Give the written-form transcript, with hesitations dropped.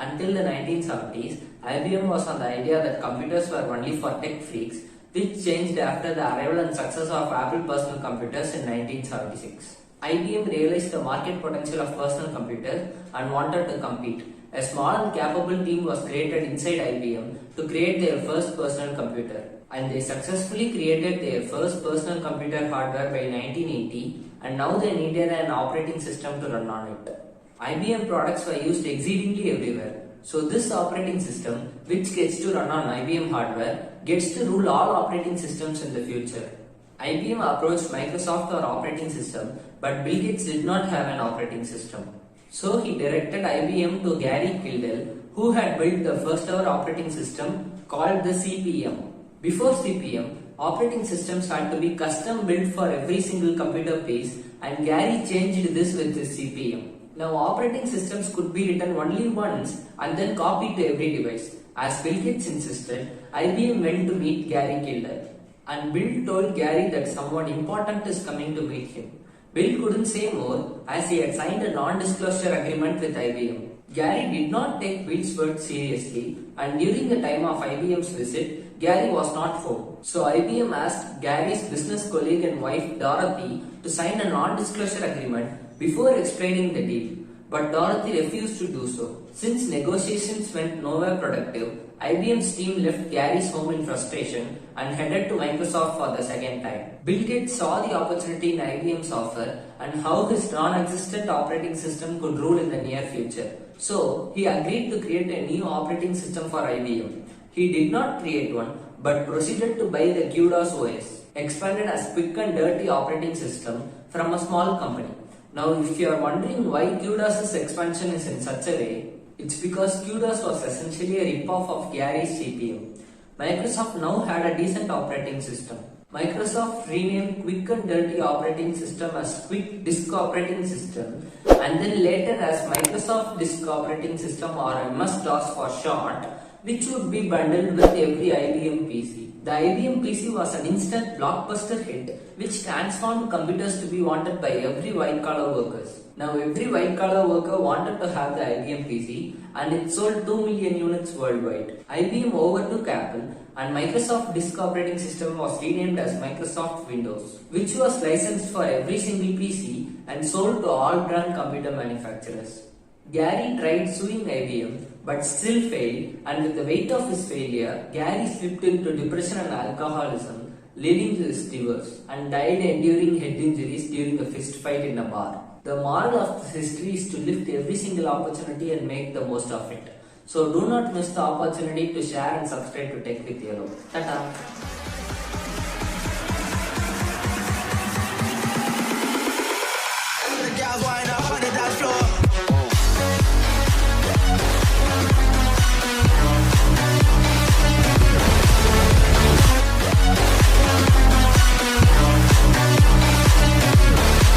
Until the 1970s, IBM was on the idea that computers were only for tech freaks, which changed after the arrival and success of Apple personal computers in 1976. IBM realized the market potential of personal computers and wanted to compete. A small and capable team was created inside IBM to create their first personal computer, and they successfully created their first personal computer hardware by 1980, and now they needed an operating system to run on it. IBM products were used exceedingly everywhere, so this operating system, which gets to run on IBM hardware, gets to rule all operating systems in the future. IBM approached Microsoft for operating system, but Bill Gates did not have an operating system. So he directed IBM to Gary Kildall, who had built the first ever operating system called the CP/M. Before CP/M, operating systems had to be custom built for every single computer piece, and Gary changed this with his CP/M. Now operating systems could be written only once and then copied to every device. As Bill Gates insisted, IBM went to meet Gary Kildall, and Bill told Gary that someone important is coming to meet him. Bill couldn't say more as he had signed a non-disclosure agreement with IBM. Gary did not take Bill's word seriously, and during the time of IBM's visit, Gary was not home. So IBM asked Gary's business colleague and wife Dorothy to sign a non-disclosure agreement before explaining the deal. But Dorothy refused to do so. Since negotiations went nowhere productive, IBM's team left Gary's home in frustration and headed to Microsoft for the second time. Bill Gates saw the opportunity in IBM's offer and how his non-existent operating system could rule in the near future. So, he agreed to create a new operating system for IBM. He did not create one, but proceeded to buy the QDOS OS, expanded as quick and dirty operating system from a small company. Now, if you are wondering why QDOS's expansion is in such a way, it's because QDOS was essentially a rip-off of Gary's CP/M. Microsoft now had a decent operating system. Microsoft renamed Quick and Dirty Operating System as Quick Disk Operating System, and then later as Microsoft Disk Operating System, or MS-DOS for short, which would be bundled with every IBM PC. The IBM PC was an instant blockbuster hit which transformed computers to be wanted by every white-collar workers. Now every white-collar worker wanted to have the IBM PC, and it sold 2 million units worldwide. IBM overtook Apple, and Microsoft Disk Operating System was renamed as Microsoft Windows, which was licensed for every single PC and sold to all brand computer manufacturers. Gary tried suing IBM but still failed, and with the weight of his failure, Gary slipped into depression and alcoholism, leading to his divorce, and died enduring head injuries during a fist fight in a bar. The moral of this history is to lift every single opportunity and make the most of it. So do not miss the opportunity to share and subscribe to Tech with Yolo. Tata!